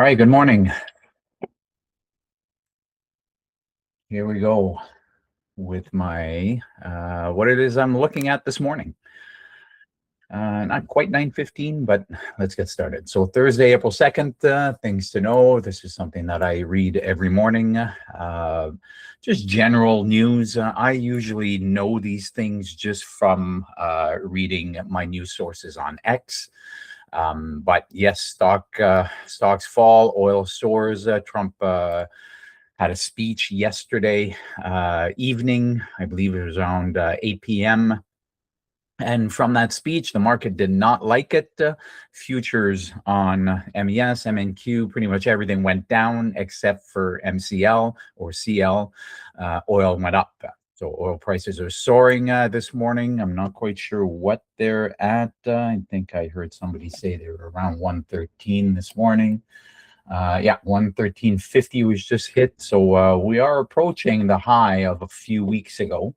All right, good morning. Here we go with my what it is I'm looking at this morning. Not quite 9:15, but let's get started. So Thursday, April 2nd, things to know. This is something that I read every morning. Just general news. I usually know these things just from reading my news sources on X. But yes, stocks fall, oil soars. Trump had a speech yesterday evening. I believe it was around 8 p.m. And from that speech, the market did not like it. Futures on MES, MNQ, pretty much everything went down except for MCL or CL. Oil went up. So oil prices are soaring this morning. I'm not quite sure what they're at. I think I heard somebody say they were around 113 this morning. Yeah, 113.50 was just hit. So we are approaching the high of a few weeks ago.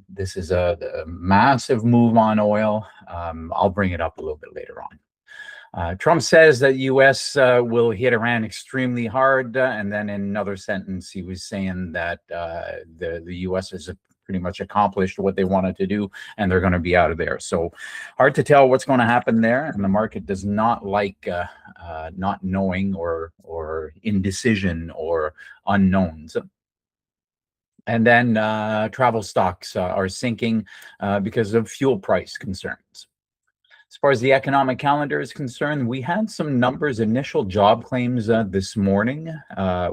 This is a massive move on oil. I'll bring it up a little bit later on. Trump says that U.S. Will hit Iran extremely hard, and then in another sentence, he was saying that the U.S. has pretty much accomplished what they wanted to do, and they're going to be out of there. So hard to tell what's going to happen there, and the market does not like not knowing or indecision or unknowns. And then travel stocks are sinking because of fuel price concerns. As far as the economic calendar is concerned, we had some numbers, initial job claims this morning,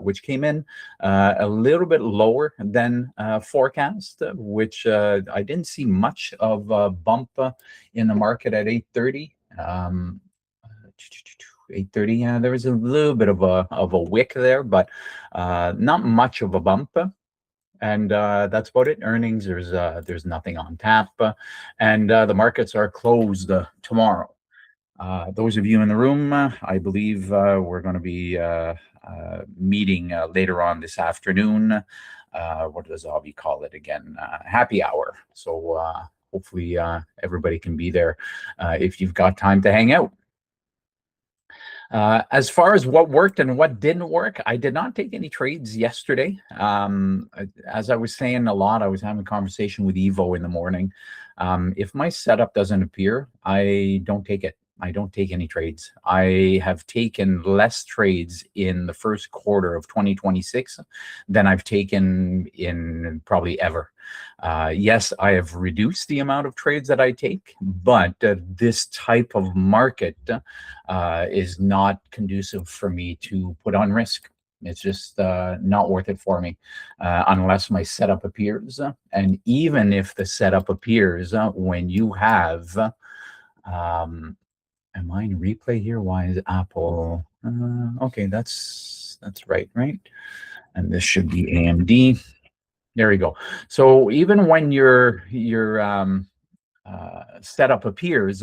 which came in a little bit lower than forecast, which I didn't see much of a bump in the market at 8:30. 8:30, yeah, there was a little bit of a wick there, but not much of a bump. And that's about it. Earnings, there's nothing on tap, and the markets are closed tomorrow. Those of you in the room, I believe we're going to be meeting later on this afternoon. What does Avi call it again? Happy hour. So hopefully everybody can be there if you've got time to hang out. As far as what worked and what didn't work, I did not take any trades yesterday. As I was saying a lot, I was having a conversation with Evo in the morning. If my setup doesn't appear, I don't take it. I don't take any trades. I have taken less trades in the first quarter of 2026 than I've taken in probably ever. Yes, I have reduced the amount of trades that I take, but this type of market is not conducive for me to put on risk. It's just not worth it for me unless my setup appears. And even if the setup appears when you have, am I in replay here? Why is Apple? Okay, that's right? And this should be AMD. There we go. So even when your setup appears,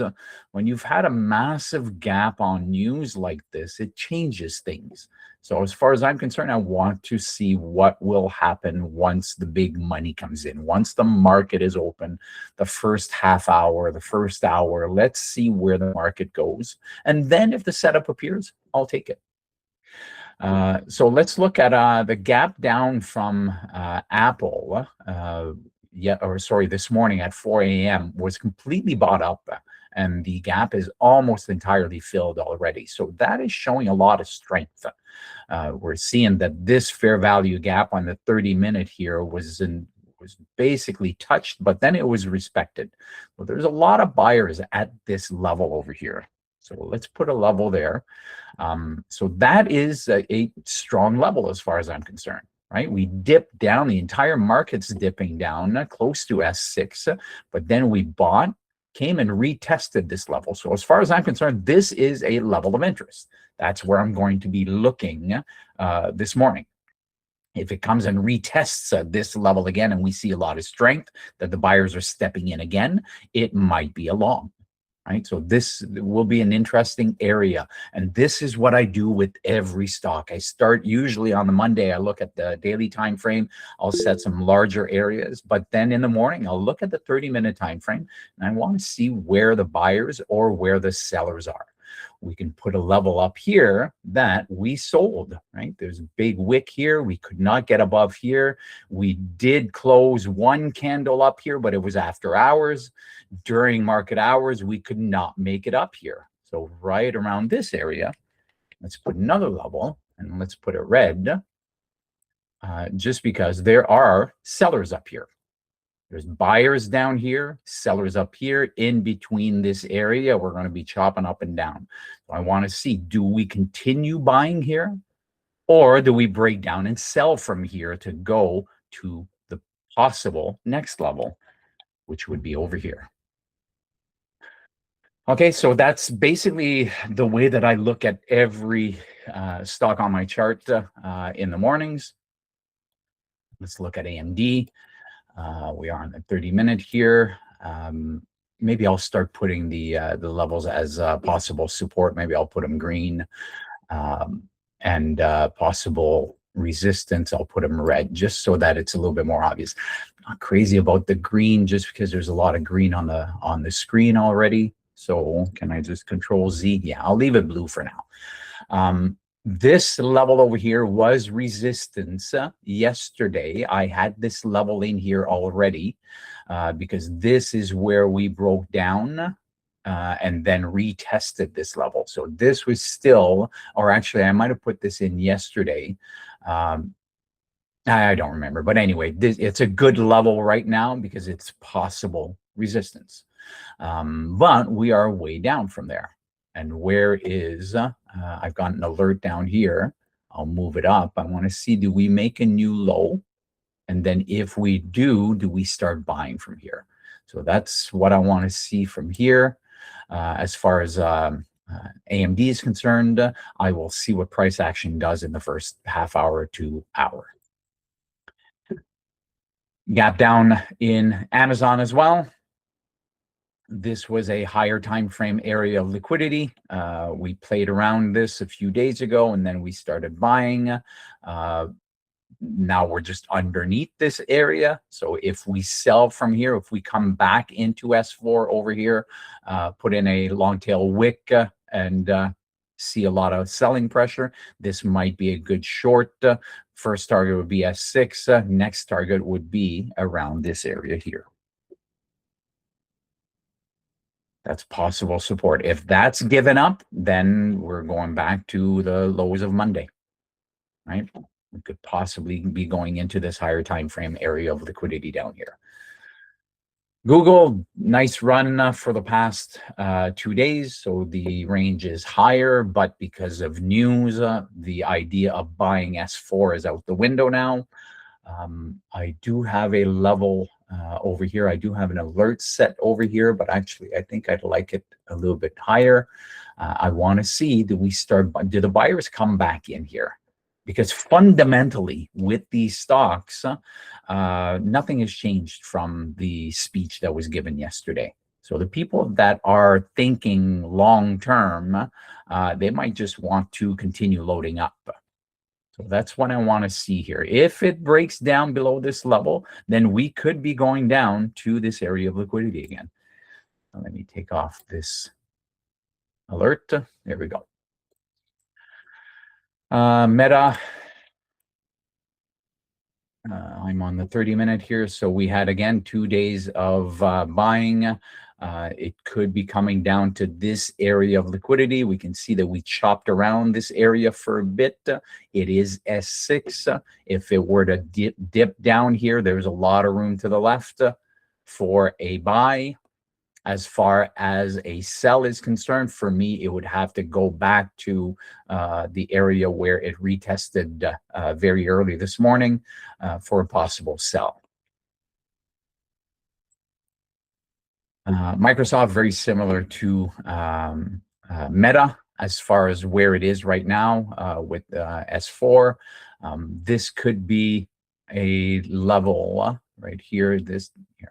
when you've had a massive gap on news like this, it changes things. So as far as I'm concerned, I want to see what will happen once the big money comes in, once the market is open, the first half hour, the first hour. Let's see where the market goes. And then if the setup appears, I'll take it. So let's look at the gap down from Apple. This morning at 4 a.m. was completely bought up, and the gap is almost entirely filled already. So that is showing a lot of strength. We're seeing that this fair value gap on the 30-minute here was basically touched, but then it was respected. Well, there's a lot of buyers at this level over here. So let's put a level there. So that is a strong level as far as I'm concerned, right? We dipped down, the entire market's dipping down close to S6, but then we bought, came and retested this level. So as far as I'm concerned, this is a level of interest. That's where I'm going to be looking this morning. If it comes and retests this level again and we see a lot of strength, that the buyers are stepping in again, it might be a long. Right, so this will be an interesting area, and this is what I do with every stock. I start usually on the Monday. I look at the daily time frame. I'll set some larger areas, but then in the morning I'll look at the 30-minute time frame, and I want to see where the buyers or where the sellers are. we can put a level up here that we sold, right? There's a big wick here. We could not get above here. We did close one candle up here, but it was after hours. During market hours, we could not make it up here. So right around this area, let's put another level, and let's put it red, just because there are sellers up here. There's buyers down here, sellers up here. In between this area, we're going to be chopping up and down. So I want to see, do we continue buying here, or do we break down and sell from here to go to the possible next level, which would be over here? Okay, so that's basically the way that I look at every stock on my chart in the mornings. Let's look at AMD. We are on the 30-minute here. Maybe I'll start putting the levels as possible support. Maybe I'll put them green, and possible resistance, I'll put them red, just so that it's a little bit more obvious. I'm not crazy about the green, just because there's a lot of green on the screen already. So can I just Control Z? Yeah, I'll leave it blue for now. This level over here was resistance. Yesterday, I had this level in here already, because this is where we broke down and then retested this level. So this was still, or actually I might have put this in yesterday. I don't remember, but anyway, it's a good level right now because it's possible resistance. But we are way down from there. And where is, I've got an alert down here. I'll move it up. I want to see, do we make a new low? And then if we do we start buying from here? So that's what I want to see from here. As far as AMD is concerned, I will see what price action does in the first half hour to hour. Gap down in Amazon as well. This was a higher time frame area of liquidity. We played around this a few days ago, and then we started buying. Now we're just underneath this area. So if we sell from here, if we come back into S4 over here, put in a long tail wick and see a lot of selling pressure, this might be a good short. First target would be S6. Next target would be around this area here. That's possible support. If that's given up, then we're going back to the lows of Monday, right? We could possibly be going into this higher time frame area of liquidity down here. Google, nice run for the past 2 days. So the range is higher, but because of news, the idea of buying S4 is out the window now. I do have a level over here. I do have an alert set over here, but actually I think I'd like it a little bit higher. I want to see, do the buyers come back in here? Because fundamentally with these stocks, nothing has changed from the speech that was given yesterday. So the people that are thinking long-term, they might just want to continue loading up. So that's what I want to see here. If it breaks down below this level, then we could be going down to this area of liquidity again. Now, let me take off this alert. There we go. Meta. I'm on the 30-minute here. So we had, again, 2 days of buying. It could be coming down to this area of liquidity. We can see that we chopped around this area for a bit. It is S6. If it were to dip down here, there's a lot of room to the left for a buy. As far as a sell is concerned, for me, it would have to go back to the area where it retested very early this morning for a possible sell. Microsoft, very similar to Meta as far as where it is right now with S4. This could be a level right here. Here,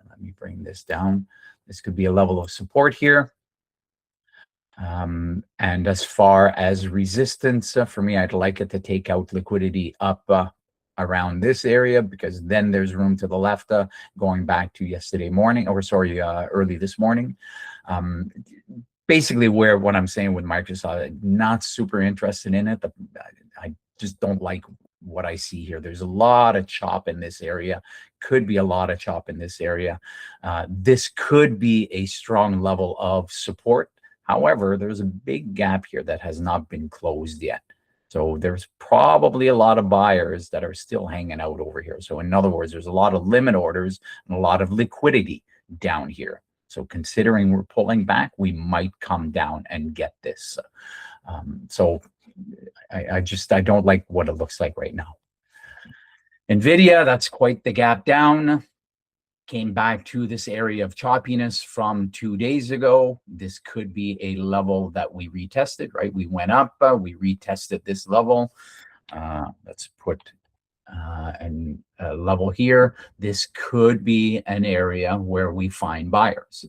let me bring this down. This could be a level of support here. And as far as resistance, for me, I'd like it to take out liquidity up around this area, because then there's room to the left going back to yesterday morning, or sorry, early this morning. basically where what I'm saying with Microsoft, not super interested in it. I just don't like what I see here. There's a lot of chop in this area, could be a lot of chop in this area. This could be a strong level of support. However, there's a big gap here that has not been closed yet. So there's probably a lot of buyers that are still hanging out over here. So in other words, there's a lot of limit orders and a lot of liquidity down here. So considering we're pulling back, we might come down and get this. So I don't like what it looks like right now. NVIDIA, that's quite the gap down. Came back to this area of choppiness from 2 days ago. This could be a level that we retested, right? We went up, we retested this level. Let's put a level here. This could be an area where we find buyers.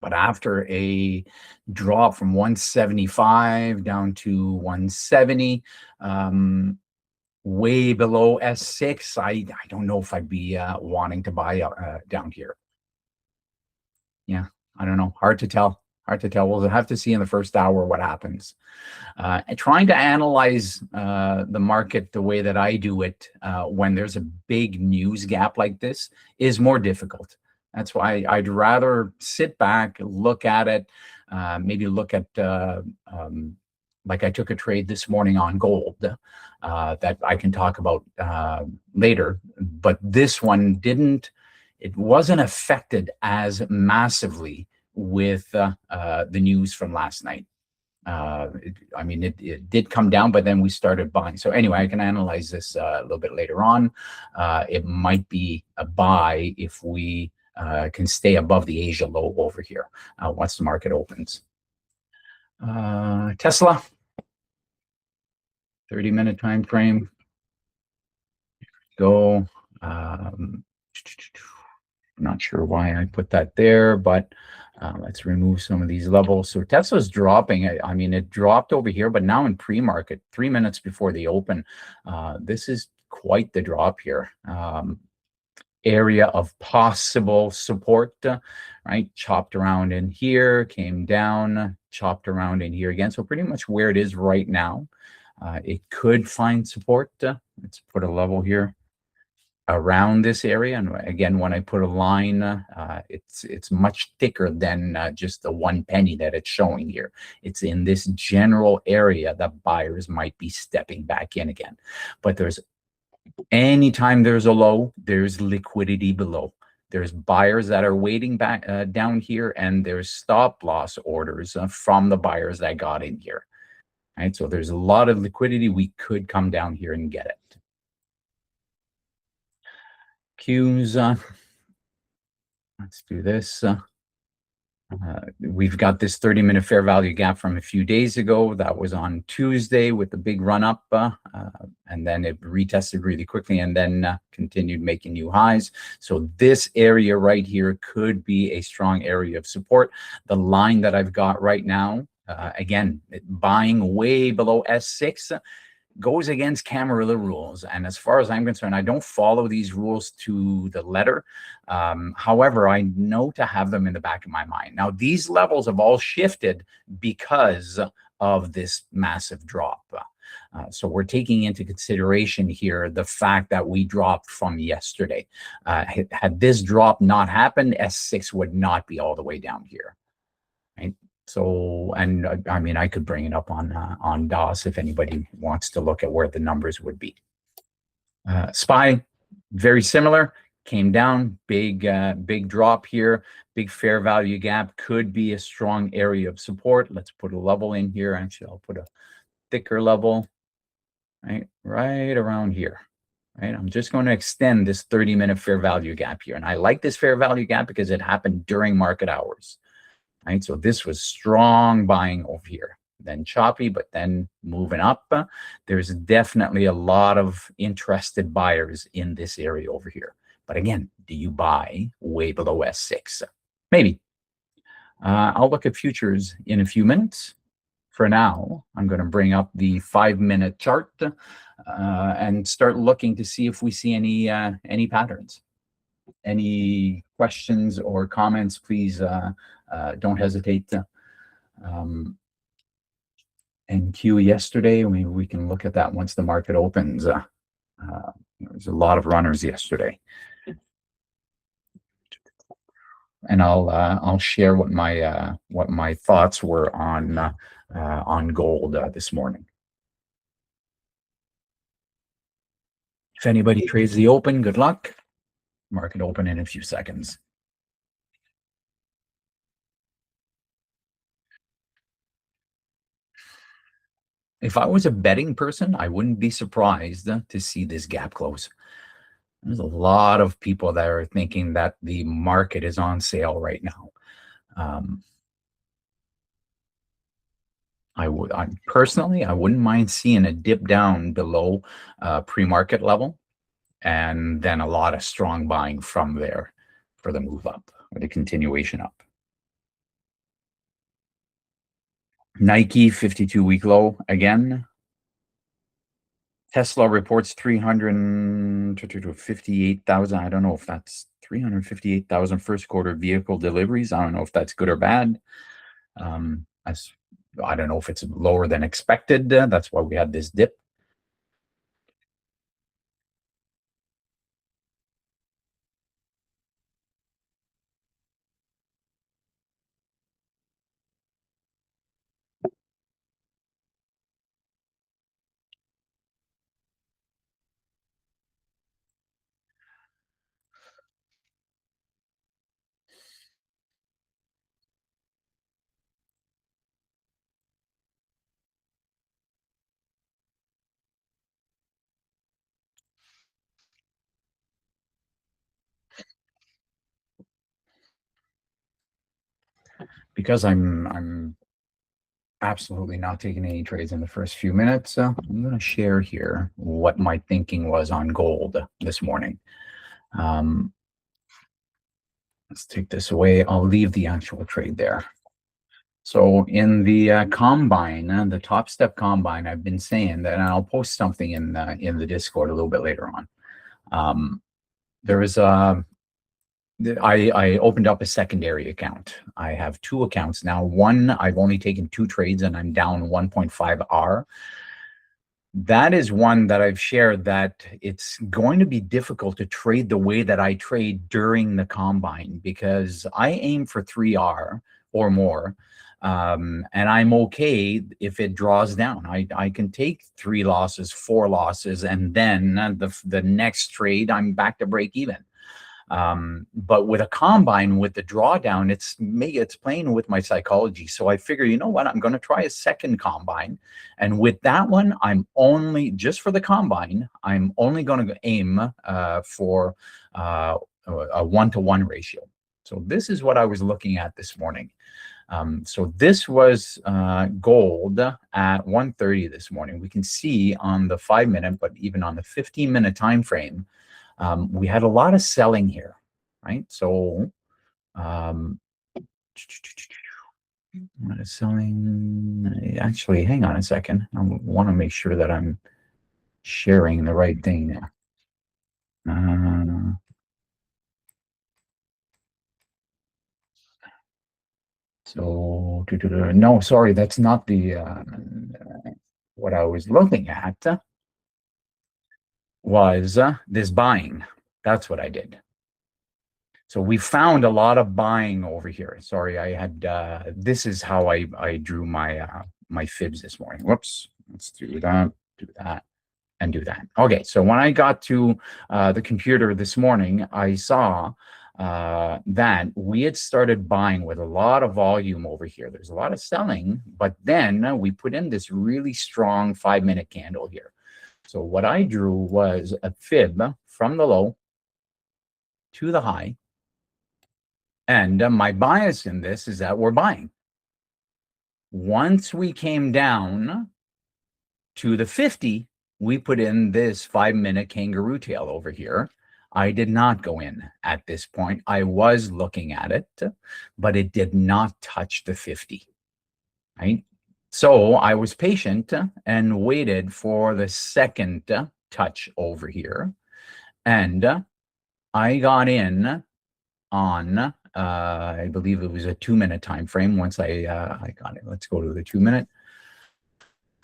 But after a drop from 175 down to 170, way below S6, I don't know if I'd be wanting to buy down here. Yeah, I don't know. Hard to tell. Hard to tell. We'll have to see in the first hour what happens. And trying to analyze the market the way that I do it when there's a big news gap like this is more difficult. That's why I'd rather sit back, look at it, maybe look at, like I took a trade this morning on gold that I can talk about later. But this one it wasn't affected as massively with the news from last night. It did come down, but then we started buying. So anyway, I can analyze this a little bit later on. It might be a buy if we can stay above the Asia low over here once the market opens. Tesla, 30-minute time frame. Go. Not sure why I put that there, but let's remove some of these levels. So Tesla's dropping. I mean, it dropped over here, but now in pre-market, 3 minutes before the open, this is quite the drop here. Area of possible support, right? Chopped around in here, came down, chopped around in here again. So pretty much where it is right now. It could find support. Let's put a level here around this area. And again, when I put a line, it's much thicker than just the 1 penny that it's showing here. It's in this general area that buyers might be stepping back in again. But anytime there's a low, there's liquidity below. There's buyers that are waiting back down here, and there's stop loss orders from the buyers that got in here. Right, so there's a lot of liquidity. We could come down here and get it. Qs. Let's do this. We've got this 30-minute fair value gap from a few days ago. That was on Tuesday with the big run up, and then it retested really quickly and then continued making new highs. So this area right here could be a strong area of support. The line that I've got right now, again, buying way below S6, goes against Camarilla rules. And as far as I'm concerned, I don't follow these rules to the letter. However, I know to have them in the back of my mind. Now, these levels have all shifted because of this massive drop. So we're taking into consideration here the fact that we dropped from yesterday. Had this drop not happened, S6 would not be all the way down here, right? So, and I mean, I could bring it up on DOS if anybody wants to look at where the numbers would be. SPY, very similar, came down, big drop here, big fair value gap, could be a strong area of support. Let's put a level in here. Actually, I'll put a thicker level, right around here. Right, I'm just going to extend this 30-minute fair value gap here. And I like this fair value gap because it happened during market hours. Right, so this was strong buying over here, then choppy, but then moving up. There's definitely a lot of interested buyers in this area over here. But again, do you buy way below S6? Maybe. I'll look at futures in a few minutes. For now, I'm going to bring up the 5-minute chart and start looking to see if we see any patterns. Any questions or comments, please don't hesitate NQ yesterday. Maybe we can look at that once the market opens. There was a lot of runners yesterday, and I'll share what my thoughts were on gold this morning. If anybody trades the open, good luck. Market open in a few seconds. If I was a betting person, I wouldn't be surprised to see this gap close. There's a lot of people that are thinking that the market is on sale right now. Personally, I wouldn't mind seeing a dip down below pre-market level, and then a lot of strong buying from there for the move up or the continuation up. Nike 52-week low again. Tesla reports 358,000. I don't know if that's 358,000 first quarter vehicle deliveries. I don't know if that's good or bad. I don't know if it's lower than expected. That's why we had this dip. Because I'm absolutely not taking any trades in the first few minutes. I'm going to share here what my thinking was on gold this morning. Let's take this away. I'll leave the actual trade there. So in the combine, the Top Step combine, I've been saying that, and I'll post something in the Discord a little bit later on. There was I opened up a secondary account. I have two accounts now. One, I've only taken two trades and I'm down 1.5 R. That is one that I've shared that it's going to be difficult to trade the way that I trade during the combine, because I aim for 3R or more. And I'm okay if it draws down. I can take 3 losses, 4 losses, and then the next trade, I'm back to break even. But with a combine, with the drawdown, it's playing with my psychology. So I figure, you know what, I'm going to try a second combine. And with that one, just for the combine, I'm only going to aim for a 1-to-1 ratio. So this is what I was looking at this morning. So this was gold at 1:30 this morning. We can see on the 5-minute, but even on the 15-minute time frame, we had a lot of selling here, right? So what is selling? Actually, hang on a second. I want to make sure that I'm sharing the right thing. So no, sorry, that's not the what I was looking at. Was this buying. That's what I did. So we found a lot of buying over here. Sorry, I had this is how I drew my my fibs this morning. Whoops. Let's do that, and do that. Okay, so when I got to the computer this morning, I saw that we had started buying with a lot of volume over here. There's a lot of selling, but then we put in this really strong 5-minute candle here. So what I drew was a fib from the low to the high. And my bias in this is that we're buying. Once we came down to the 50, we put in this 5-minute kangaroo tail over here. I did not go in at this point. I was looking at it, but it did not touch the 50, right? So I was patient and waited for the second touch over here. And I got in on I believe it was a 2-minute time frame. Once I got it, let's go to the 2-minute.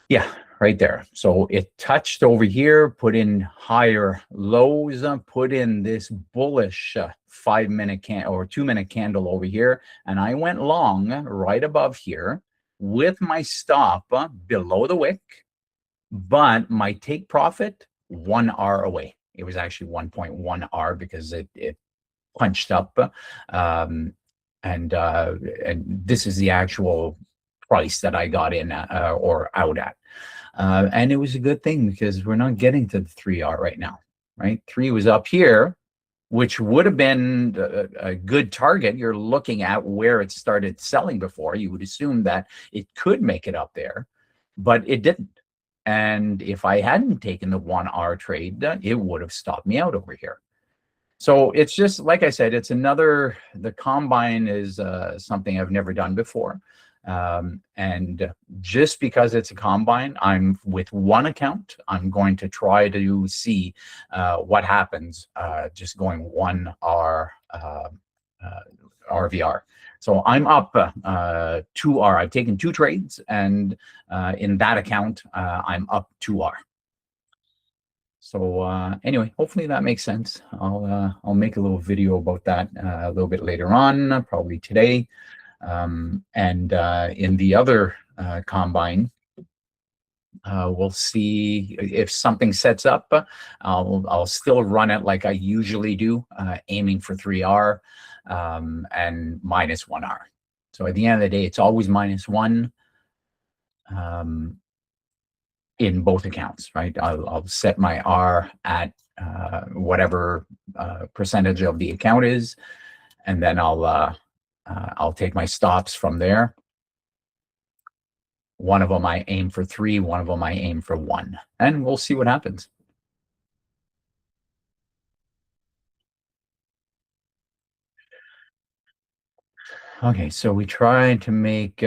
Yeah, right there. So it touched over here, put in higher lows, put in this bullish 5-minute or 2-minute candle over here, and I went long right above here with my stop below the wick, but my take profit 1 R away. It was actually 1.1 R because it punched up, and this is the actual price that I got in or out at. And it was a good thing because we're not getting to the 3R right now, right? 3 was up here, which would have been a good target. You're looking at where it started selling before. You would assume that it could make it up there, but it didn't. And if I hadn't taken the 1R trade, it would have stopped me out over here. So it's just, like I said, it's another, the combine is something I've never done before. And just because it's a combine, I'm with one account. I'm going to try to see what happens just going 1R RVR. So I'm up 2R. I've taken 2 trades, and in that account, I'm up 2R. So anyway, hopefully that makes sense. I'll make a little video about that a little bit later on, probably today. And in the other combine, we'll see if something sets up. I'll still run it like I usually do, aiming for 3R and minus 1R. So at the end of the day, it's always -1 in both accounts, right? I'll set my R at whatever percentage of the account is, and then I'll take my stops from there. One of them I aim for 3, one of them I aim for 1, and we'll see what happens. Okay, so we tried to make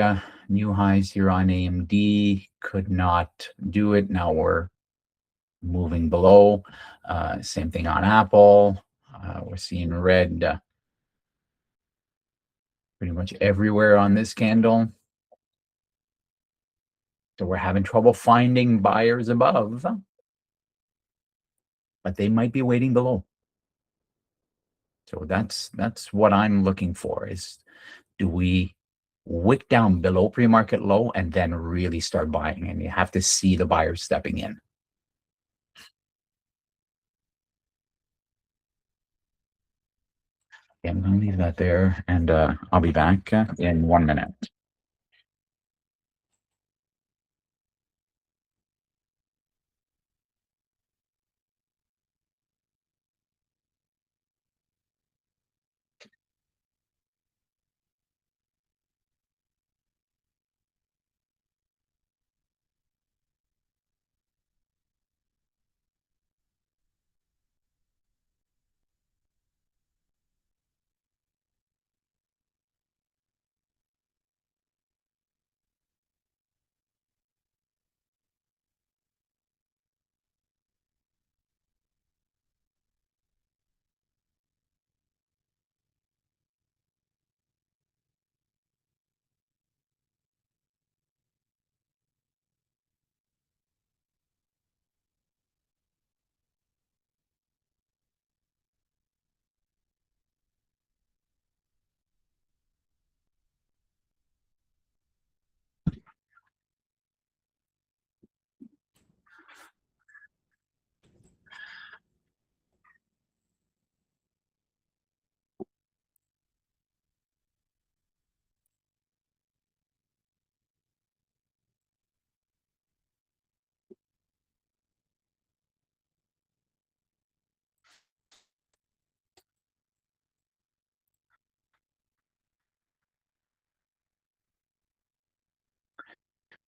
new highs here on AMD, could not do it. Now we're moving below. Same thing on Apple. We're seeing red pretty much everywhere on this candle. So we're having trouble finding buyers above, but they might be waiting below. So that's what I'm looking for, is do we wick down below pre-market low and then really start buying? And you have to see the buyers stepping in. Okay, I'm going to leave that there, and I'll be back in 1 minute.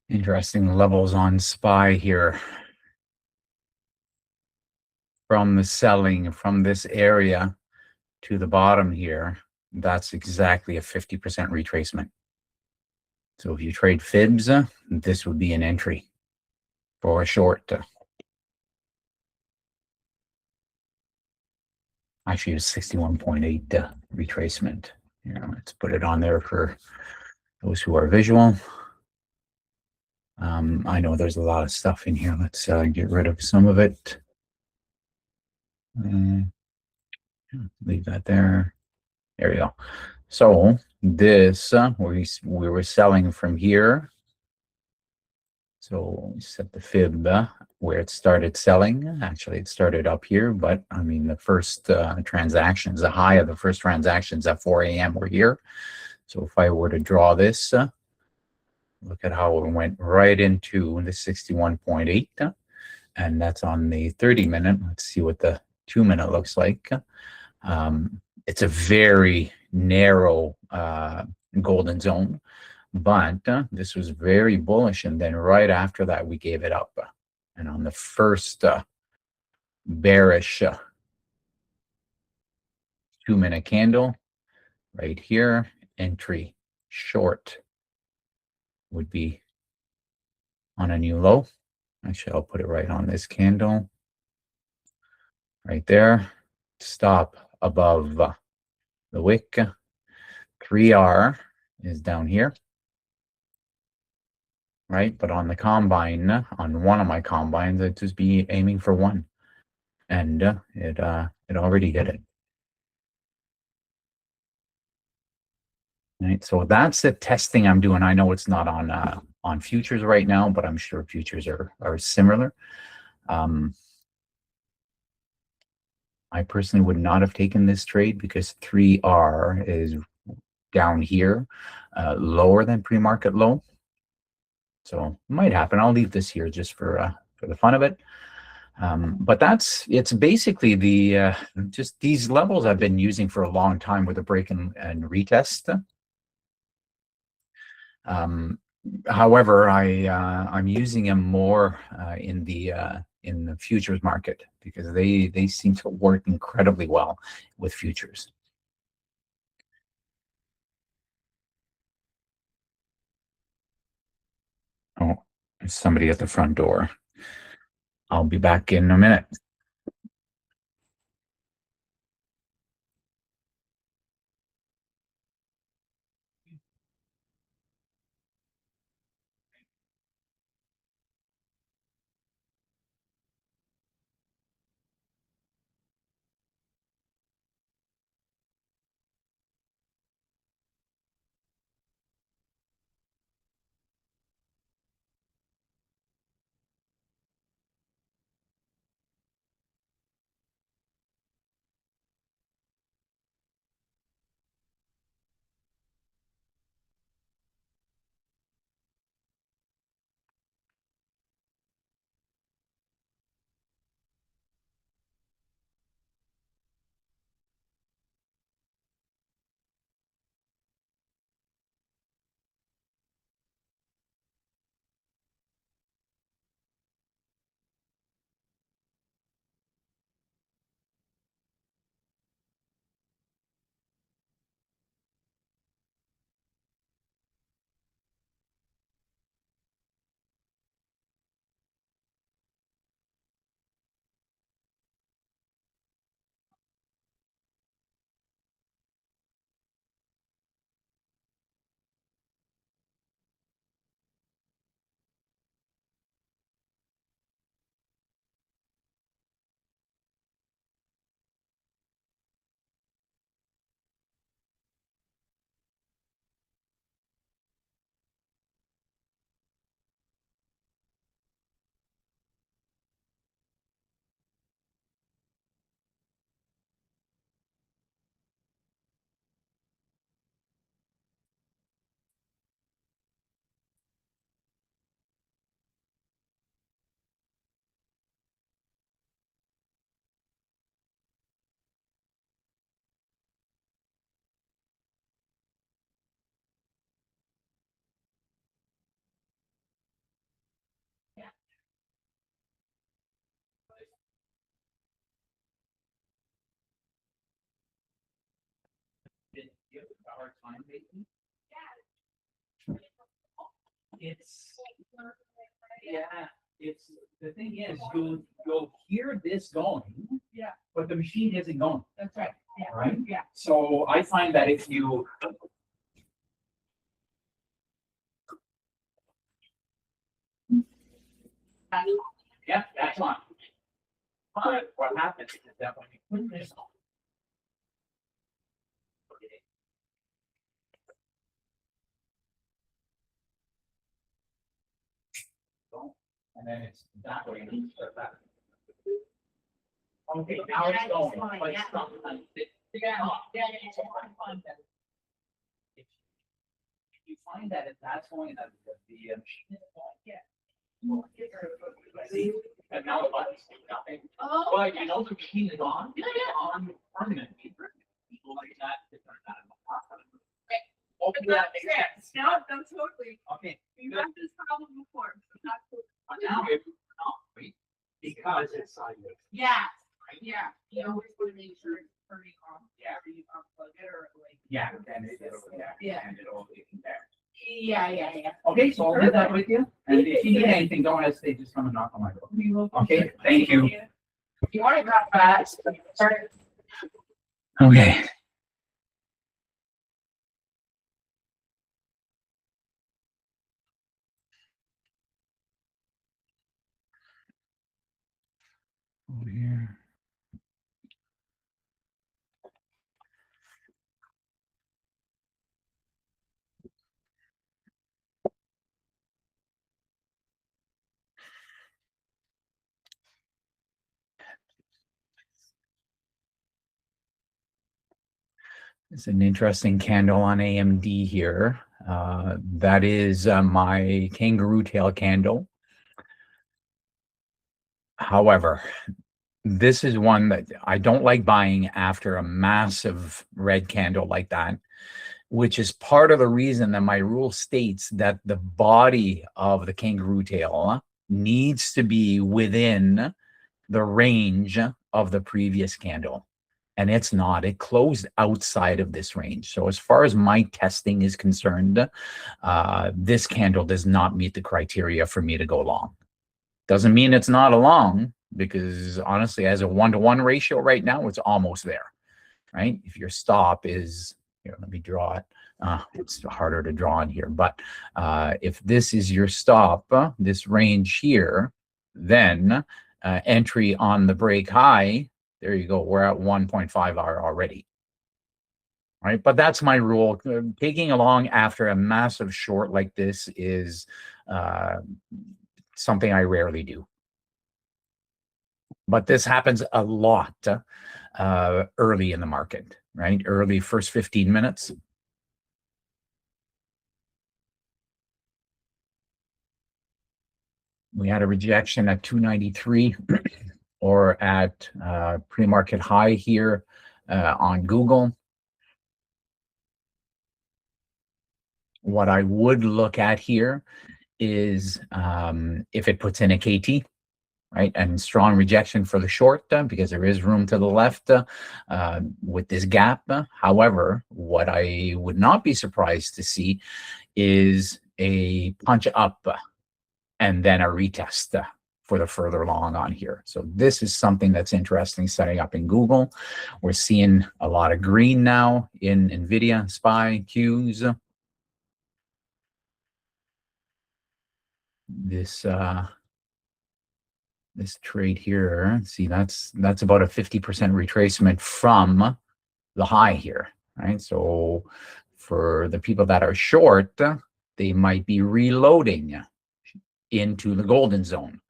Interesting levels on SPY here. From the selling from this area to the bottom here, that's exactly a 50% retracement. So if you trade fibs, this would be an entry for a short. Actually, it's 61.8 retracement Here, let's put it on there for those who are visual. I know there's a lot of stuff in here. Let's get rid of some of it. Leave that there. There we go. So this we were selling from here. So we set the fib where it started selling. Actually, it started up here, but I mean the first transactions, the high of the first transactions at 4 a.m. were here. So if I were to draw this, look at how it went right into the 61.8, and that's on the 30-minute. Let's see what the 2-minute looks like. It's a very narrow golden zone, but this was very bullish, and then right after that we gave it up. And on the first bearish 2-minute candle right here, entry short would be on a new low. Actually, I'll put it right on this candle right there. Stop above the wick. 3R is down here, right? But on the combine, on one of my combines, I'd just be aiming for 1, and it already did it. Right, so that's the testing I'm doing. I know it's not on futures right now, but I'm sure futures are similar. I personally would not have taken this trade because 3R is down here, lower than pre-market low. So it might happen. I'll leave this here just for the fun of it. But it's basically the just these levels I've been using for a long time with a break and retest. However, I'm using them more in the futures market because they seem to work incredibly well with futures. Oh, there's somebody at the front door. I'll be back in a minute. Did you have a hard time making? It's it's the thing is you'll hear this going, but the machine isn't going. That's right. Right? Yeah. So I find that if you yeah, that's on. But what happens is that when you put this on, and then it's that way. Okay, now it's going. But it's not. If you find that if that's going, that the machine is going, yeah. See, and now the button's doing nothing. Oh. But you know the machine is on. It's on permanently. People like that to turn that on. Open that makes sense. No, totally. Okay. We've had this problem before. So that's But now it's not, right? Because it's sideways. yeah. Yeah. You always want to make sure it's turning on. Yeah. Or you unplug it or like. Yeah, then it'll, Yeah. and it'll be there. Yeah. Okay, so I'll leave that with you. And if you need anything, don't hesitate, just come and knock on my door. We will. Okay, thank you. You want to grab that? Sorry. Okay. Over here. It's an interesting candle on AMD here. That is my kangaroo tail candle. However, this is one that I don't like buying after a massive red candle like that, which is part of the reason that my rule states that the body of the kangaroo tail needs to be within the range of the previous candle. And it's not. It closed outside of this range. So as far as my testing is concerned, this candle does not meet the criteria for me to go long. Doesn't mean it's not a long, because honestly, as a 1-to-1 ratio right now, it's almost there, right? If your stop is, here, let me draw it. It's harder to draw in here, but if this is your stop, this range here, then entry on the break high, there you go. We're at 1.5 hour already. Right, but that's my rule. Taking along after a massive short like this is something I rarely do. But this happens a lot early in the market, right? Early first 15 minutes. We had a rejection at 293 or at pre-market high here on Google. What I would look at here is if it puts in a KT, right? And strong rejection for the short because there is room to the left with this gap. However, what I would not be surprised to see is a punch up and then a retest for the further long on here. So this is something that's interesting setting up in Google. We're seeing a lot of green now in NVIDIA, SPY, Qs. This trade here, see, that's about a 50% retracement from the high here, right? So for the people that are short, they might be reloading into the golden zone,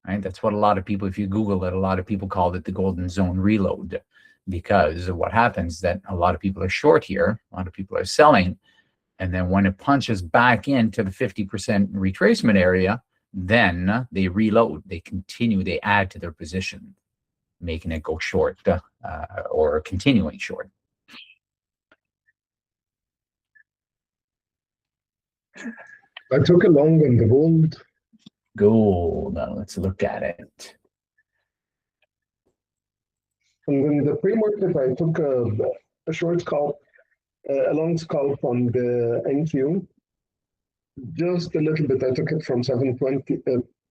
right? That's what a lot of people, if you Google it, a lot of people call it the golden zone reload, because what happens that a lot of people are short here, a lot of people are selling, and then when it punches back into the 50% retracement area, then they reload, they continue, they add to their position, making it go short or continuing short. I took a long on the gold. Gold, now let's look at it. And then the pre-market, I took a short scalp, a long scalp on the NQ. Just a little bit. I took it from 720,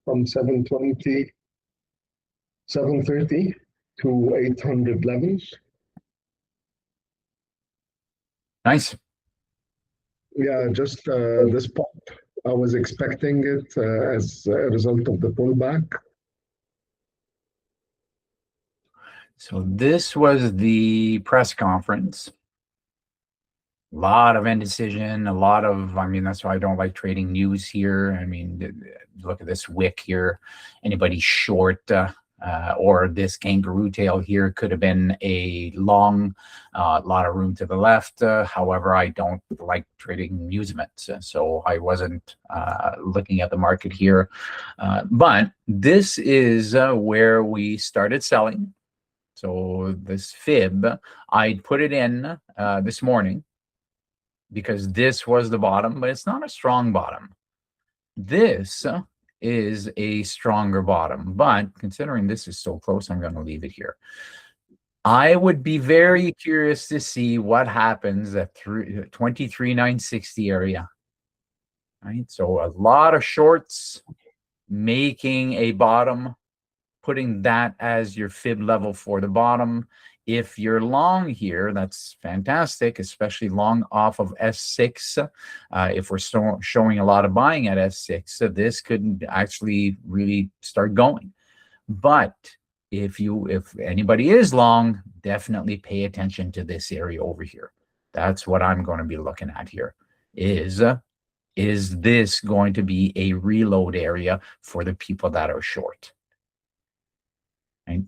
from 730 to 800 levels. Nice. Yeah, just this pop. I was expecting it as a result of the pullback. So this was the press conference. A lot of indecision, a lot of, I mean, that's why I don't like trading news here. I mean, look at this wick here. Anybody short or this kangaroo tail here could have been a long, lot of room to the left. However, I don't like trading news events. So I wasn't looking at the market here. But this is where we started selling. So this fib, I put it in this morning because this was the bottom, but it's not a strong bottom. This is a stronger bottom, but considering this is so close, I'm going to leave it here. I would be very curious to see what happens at 23,960 area. Right, so a lot of shorts making a bottom, putting that as your fib level for the bottom. If you're long here, that's fantastic, especially long off of S6. If we're showing a lot of buying at S6, this could actually really start going. But if anybody is long, definitely pay attention to this area over here. That's what I'm going to be looking at here. Is this going to be a reload area for the people that are short? Right?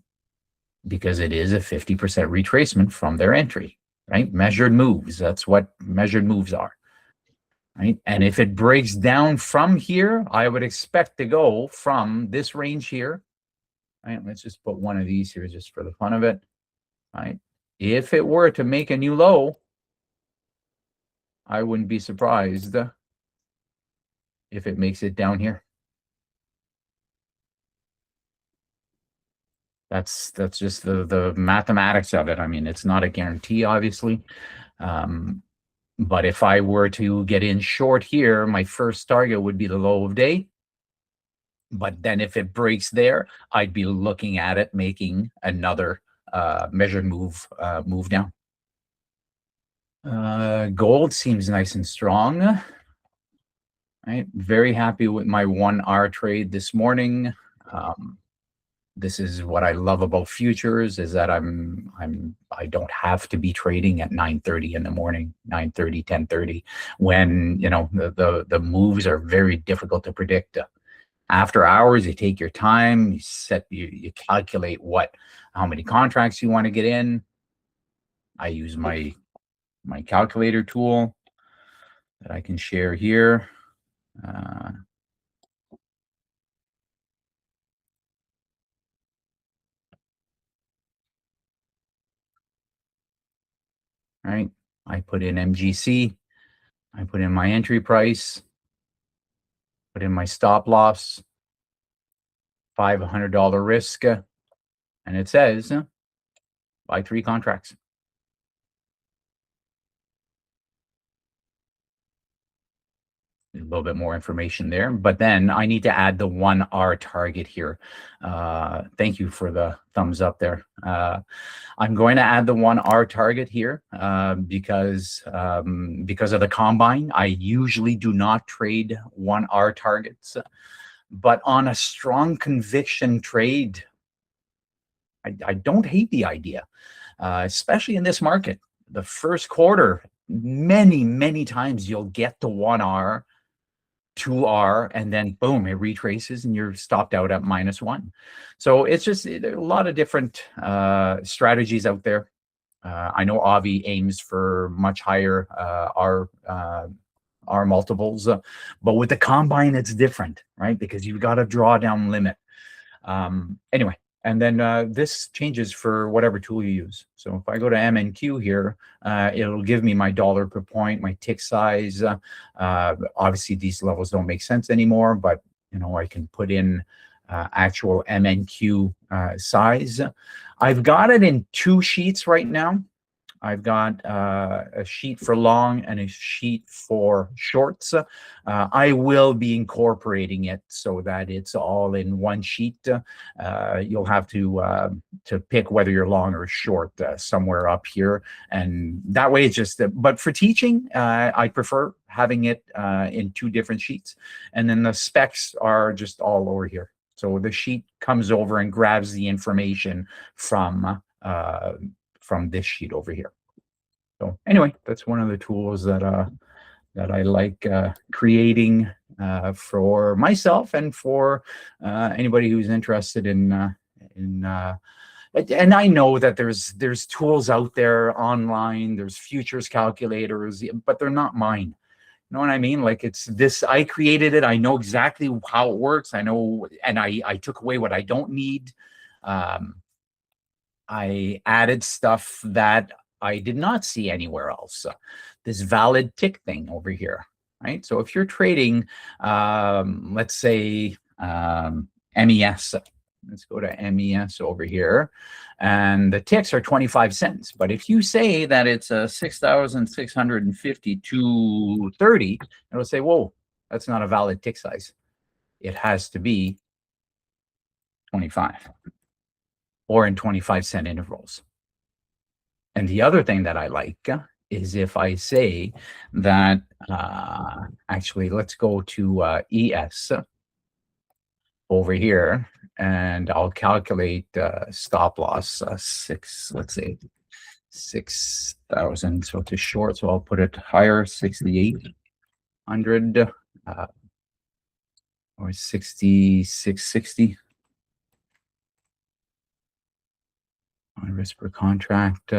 Because it is a 50% retracement from their entry, right? Measured moves. That's what measured moves are, right? And if it breaks down from here, I would expect to go from this range here, right? Let's just put one of these here just for the fun of it, right? If it were to make a new low, I wouldn't be surprised if it makes it down here. That's just the mathematics of it. I mean, it's not a guarantee, obviously. But if I were to get in short here, my first target would be the low of day. But then if it breaks there, I'd be looking at it making another measured move down. Gold seems nice and strong. Right, very happy with my 1R trade this morning. This is what I love about futures, is that I don't have to be trading at 9:30 in the morning, 9:30, 10:30, when the moves are very difficult to predict. After hours, you take your time, you calculate how many contracts you want to get in. I use my calculator tool that I can share here. Right, I put in MGC, I put in my entry price, put in my stop loss, $500 risk, and it says buy 3 contracts. A little bit more information there, but then I need to add the 1R target here. Thank you for the thumbs up there. I'm going to add the 1R target here because of the combine. I usually do not trade 1R targets, but on a strong conviction trade, I don't hate the idea, especially in this market. The first quarter, many times you'll get to 1R, 2R, and then boom, it retraces and you're stopped out at -1. So it's just there are a lot of different strategies out there. I know Avi aims for much higher R multiples, but with the combine it's different, right? Because you've got a drawdown limit. Anyway, and then this changes for whatever tool you use. So if I go to MNQ here, it'll give me my dollar per point, my tick size. Obviously, these levels don't make sense anymore, but I can put in actual MNQ size. I've got it in 2 sheets right now. I've got a sheet for long and a sheet for shorts. I will be incorporating it so that it's all in one sheet. You'll have to pick whether you're long or short somewhere up here, and that way it's just. But for teaching, I prefer having it in two different sheets, and then the specs are just all over here. So the sheet comes over and grabs the information from this sheet over here. So anyway, that's one of the tools that I like creating for myself and for anybody who's interested in. And I know that there's tools out there online. There's futures calculators, but they're not mine. You know what I mean? Like it's this. I created it. I know exactly how it works. I know, and I took away what I don't need. I added stuff that I did not see anywhere else. This valid tick thing over here, right? So if you're trading, let's say MES, let's go to MES over here, and the ticks are 25 cents. But if you say that it's a 6,652.30, it'll say, whoa, that's not a valid tick size. It has to be 25 or in 25-cent intervals. And the other thing that I like is if I say that, actually, let's go to ES over here, and I'll calculate stop loss, let's say 6,000. So to short, so I'll put it higher, 6,800 or 6,660. Risk per contract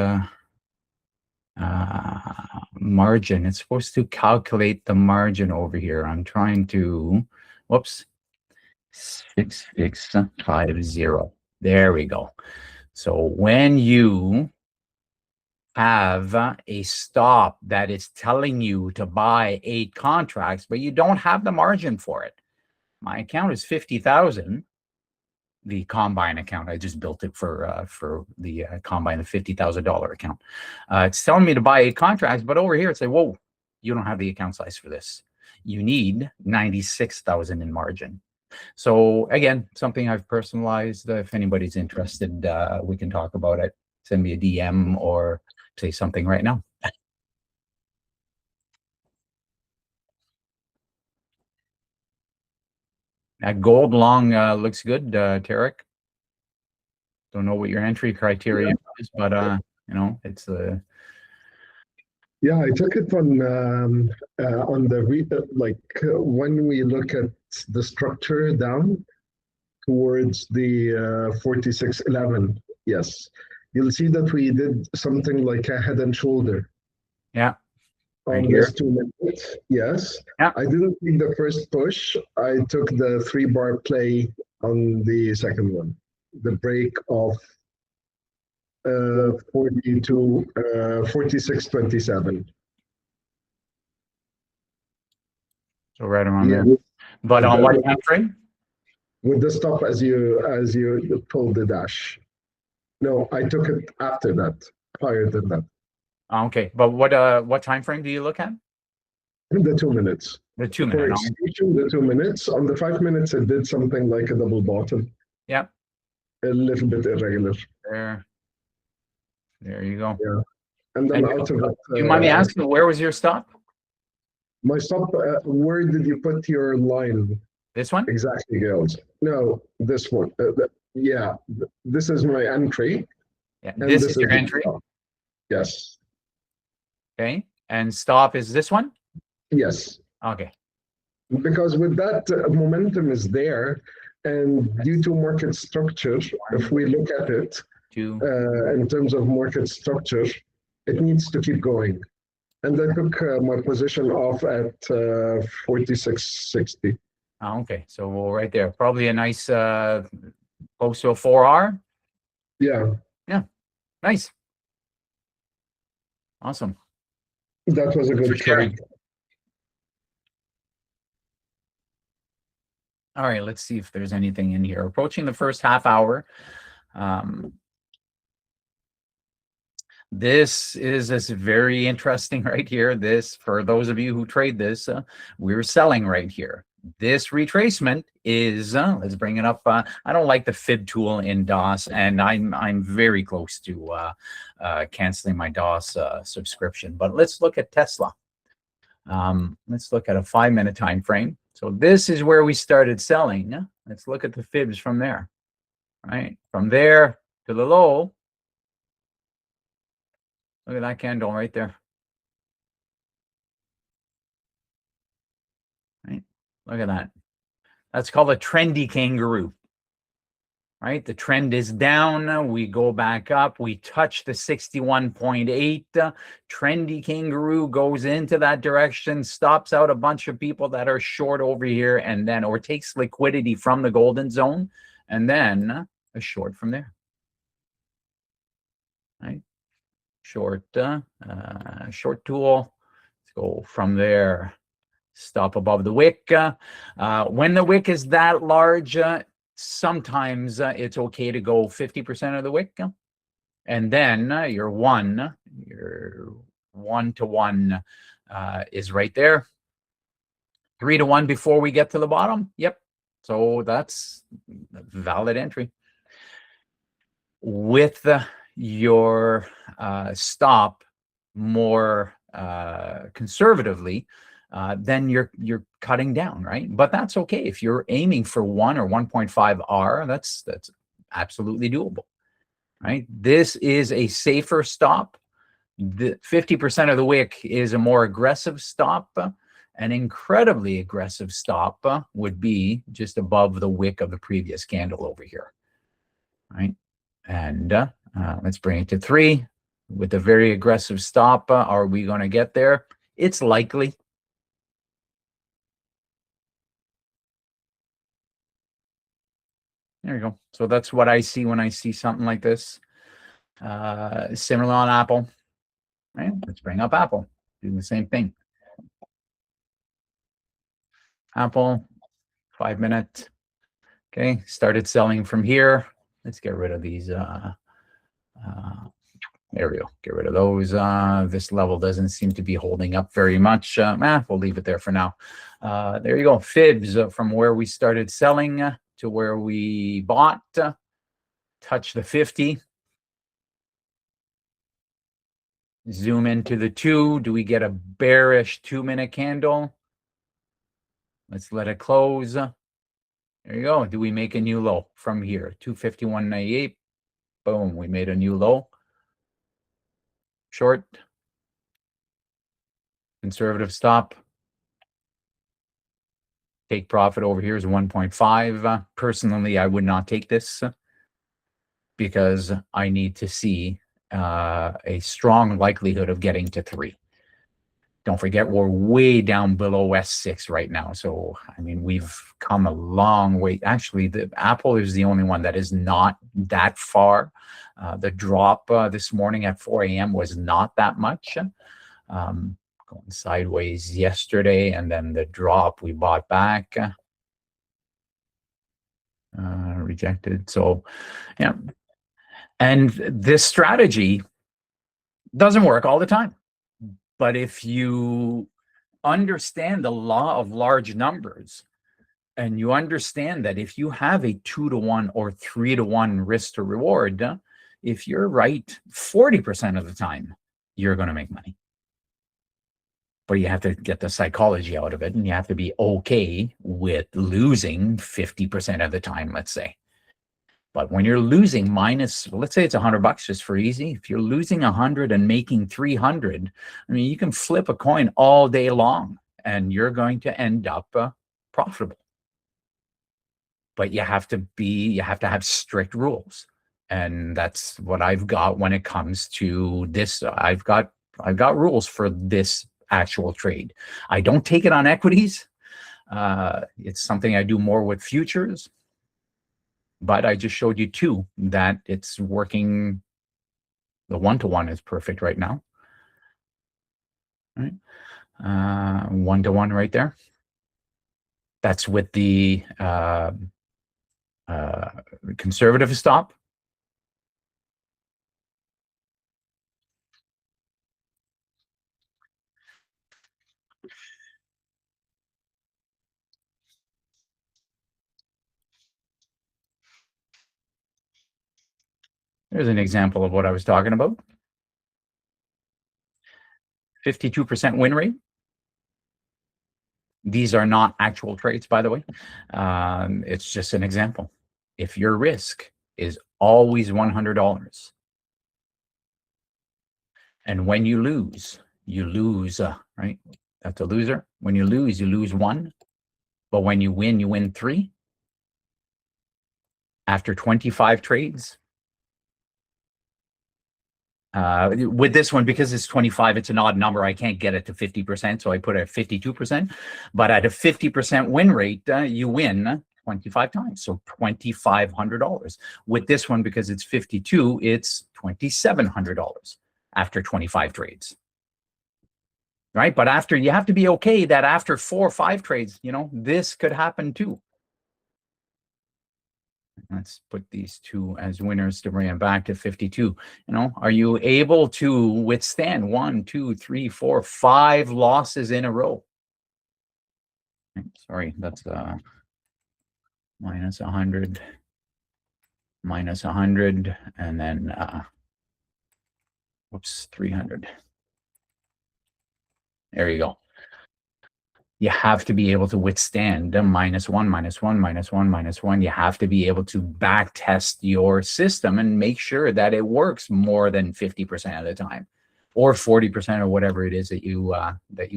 margin. It's supposed to calculate the margin over here. I'm trying to, whoops, 6650. There we go. So when you have a stop that is telling you to buy 8 contracts, but you don't have the margin for it. My account is 50,000. The combine account. I just built it for the combine, the $50,000 account. It's telling me to buy 8 contracts, but over here it's like, whoa, you don't have the account size for this. You need 96,000 in margin. So again, something I've personalized. If anybody's interested, we can talk about it. Send me a DM or say something right now. That gold long looks good, Tarek. Don't know what your entry criteria is, but you know, it's Yeah, I took it on the when we look at the structure down towards the 4611. Yes, you'll see that we did something like a head and shoulder. Yeah. On Right this 2 minutes, yes. Yeah. I didn't take the first push. I took the 3-bar play on the second one. The break of 4627. So right around Yeah. there. But on what time frame? With the stop as you pulled the dash. No, I took it after that, prior to that. Okay, but what time frame do you look at? The 2 minutes. The 2 For minute. execution, the 2 minutes. On the 5 minutes, it did something like a double bottom. Yeah. A little bit irregular. There you go. Yeah. And then out of it. You mind me asking, where was your stop? My stop, where did you put your line? This one? Exactly, Gilles. No, this one. Yeah, this is my entry. Yeah, this is your entry? Stop. Yes. Okay, and stop is this one? Yes. Okay. Because with that, momentum is there, and due to market structure, if we look at it, in terms of market structure, it needs to keep going. And I took my position off at 4660. Oh, okay, so right there, probably a nice close to a 4R. Yeah. Yeah, nice. Awesome. That was a good trade. All right, let's see if there's anything in here. Approaching the first half hour. This is very interesting right here. This, for those of you who trade this, we're selling right here. This retracement is, let's bring it up. I don't like the fib tool in DOS, and I'm very close to canceling my DOS subscription. But let's look at Tesla. Let's look at a 5-minute time frame. So this is where we started selling. Let's look at the fibs from there, right? From there to the low. Look at that candle right there. Right? Look at that. That's called a trendy kangaroo. Right? The trend is down. We go back up. We touch the 61.8. Trendy kangaroo goes into that direction, stops out a bunch of people that are short over here, and then, or takes liquidity from the golden zone, and then a short from there. Right? Short, short tool. Let's go from there. Stop above the wick. When the wick is that large, sometimes it's okay to go 50% of the wick. And then your one to one is right there. 3 to 1 before we get to the bottom. Yep. So that's a valid entry. With your stop more conservatively, then you're cutting down, right? But that's okay. If you're aiming for 1 or 1.5 R, that's absolutely doable, right? This is a safer stop. The 50% of the wick is a more aggressive stop. An incredibly aggressive stop would be just above the wick of the previous candle over here, right? And let's bring it to 3. With a very aggressive stop, are we going to get there? It's likely. There you go. So that's what I see when I see something like this. Similar on Apple. Right? Let's bring up Apple. Do the same thing. Apple, 5-minute. Okay, started selling from here. Let's get rid of these. There we go. Get rid of those. This level doesn't seem to be holding up very much. We'll leave it there for now. There you go. Fibs from where we started selling to where we bought. Touch the 50. Zoom into the 2. Do we get a bearish 2-minute candle? Let's let it close. There you go. Do we make a new low from here? 251.98. Boom. We made a new low. Short. Conservative stop. Take profit over here is 1.5. Personally, I would not take this because I need to see a strong likelihood of getting to 3. Don't forget, we're way down below S6 right now. So, I mean, we've come a long way. Actually, the Apple is the only one that is not that far. The drop this morning at 4 a.m. was not that much. Going sideways yesterday, and then the drop we bought back. Rejected. So, yeah. And this strategy doesn't work all the time. But if you understand the law of large numbers, and you understand that if you have a 2 to 1 or 3 to 1 risk to reward, if you're right 40% of the time, you're going to make money. But you have to get the psychology out of it, and you have to be okay with losing 50% of the time, let's say. But when you're losing minus, let's say it's $100 just for easy. If you're losing 100 and making 300, I mean, you can flip a coin all day long and you're going to end up profitable. But you have to have strict rules. And that's what I've got when it comes to this. I've got rules for this actual trade. I don't take it on equities. It's something I do more with futures. But I just showed you 2 that it's working. The 1-to-1 is perfect right now. Right? 1-to-1 right there. That's with the conservative stop. There's an example of what I was talking about. 52% win rate. These are not actual trades, by the way. It's just an example. If your risk is always $100, and when you lose, right? That's a loser. When you lose one. But when you win three. After 25 trades, with this one, because it's 25, it's an odd number. I can't get it to 50%, so I put it at 52%. But at a 50% win rate, you win 25 times, so $2,500. With this one, because it's 52, it's $2,700 after 25 trades. Right? But after, you have to be okay that after 4 or 5 trades, this could happen too. Let's put these two as winners to bring it back to 52. Are you able to withstand 1, 2, 3, 4, 5 losses in a row? Sorry, that's minus 100, minus 100, and then whoops, 300. There you go. You have to be able to withstand the -1, -1, -1, -1. You have to be able to back test your system and make sure that it works more than 50% of the time, or 40%, or whatever it is that you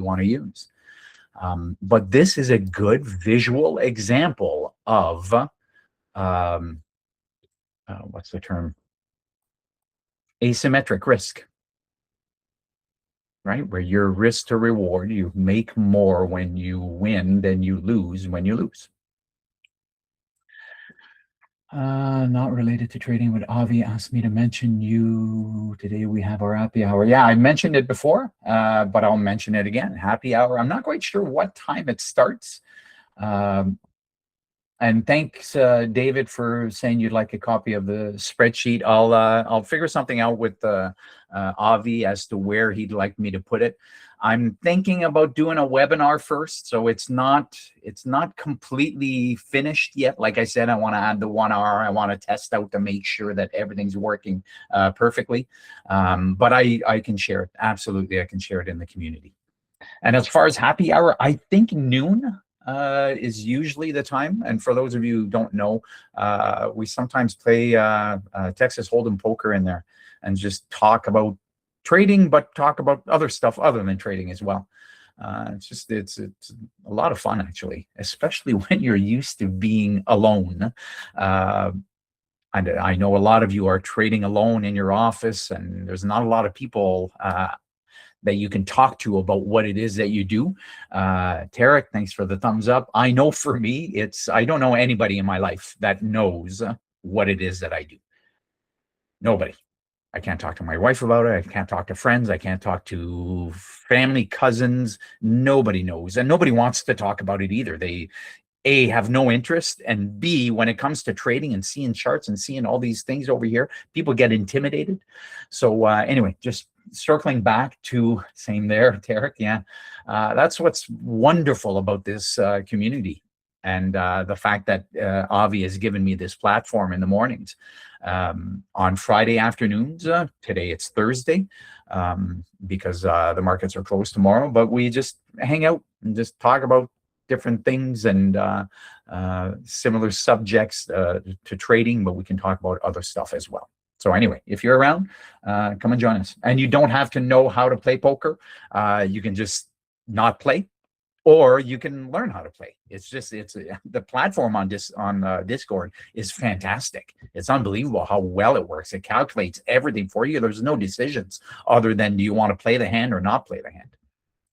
want to use. But this is a good visual example of what's the term? Asymmetric risk. Right? Where your risk to reward, you make more when you win than you lose when you lose. Not related to trading, but Avi asked me to mention you today. We have our happy hour. Yeah, I mentioned it before, but I'll mention it again. Happy hour. I'm not quite sure what time it starts. And thanks, David, for saying you'd like a copy of the spreadsheet. I'll figure something out with Avi as to where he'd like me to put it. I'm thinking about doing a webinar first, so it's not completely finished yet. Like I said, I want to add the 1 hour. I want to test out to make sure that everything's working perfectly. But I can share it. Absolutely, I can share it in the community. And as far as happy hour, I think noon is usually the time. And for those of you who don't know, we sometimes play Texas Hold'em poker in there and just talk about trading, but talk about other stuff other than trading as well. It's a lot of fun, actually, especially when you're used to being alone. And I know a lot of you are trading alone in your office, and there's not a lot of people that you can talk to about what it is that you do. Tarek, thanks for the thumbs up. I know for me, I don't know anybody in my life that knows what it is that I do. Nobody. I can't talk to my wife about it. I can't talk to friends. I can't talk to family, cousins. Nobody knows. And nobody wants to talk about it either. They, A, have no interest, and B, when it comes to trading and seeing charts and seeing all these things over here, people get intimidated. So anyway, just circling back to, same there, Tarek, yeah. That's what's wonderful about this community. And the fact that Avi has given me this platform in the mornings. On Friday afternoons, today it's Thursday, because the markets are closed tomorrow, but we just hang out and just talk about different things and similar subjects to trading, but we can talk about other stuff as well. So anyway, if you're around, come and join us. And you don't have to know how to play poker. You can just not play, or you can learn how to play. It's the platform on Discord is fantastic. It's unbelievable how well it works. It calculates everything for you. There's no decisions other than do you want to play the hand or not play the hand.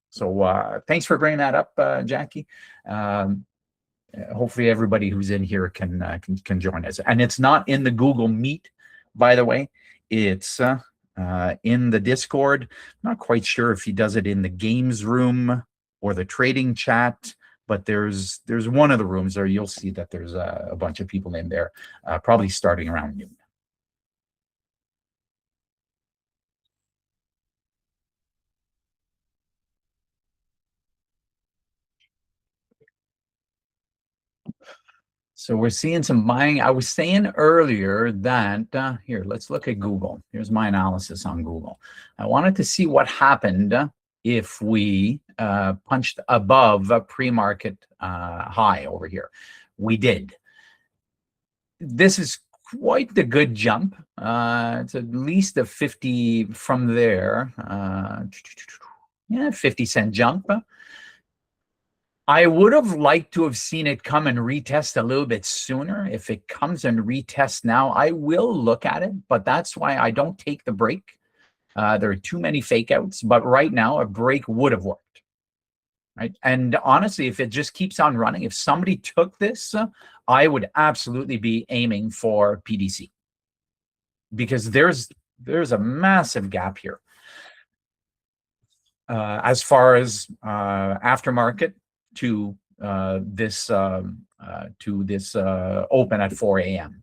So thanks for bringing that up, Jackie. Hopefully everybody who's in here can join us. And it's not in the Google Meet, by the way. It's in the Discord. Not quite sure if he does it in the games room or the trading chat, but there's one of the rooms there. You'll see that there's a bunch of people in there, probably starting around noon. So we're seeing some buying. I was saying earlier that, here, let's look at Google. Here's my analysis on Google. I wanted to see what happened if we punched above a pre-market high over here. We did. This is quite the good jump. It's at least a 50 from there. Yeah, 50-cent jump. I would have liked to have seen it come and retest a little bit sooner. If it comes and retests now, I will look at it, but that's why I don't take the break. There are too many fake outs, but right now a break would have worked, right? And honestly, if it just keeps on running, if somebody took this, I would absolutely be aiming for PDC because there's a massive gap here. As far as aftermarket to this open at 4 a.m.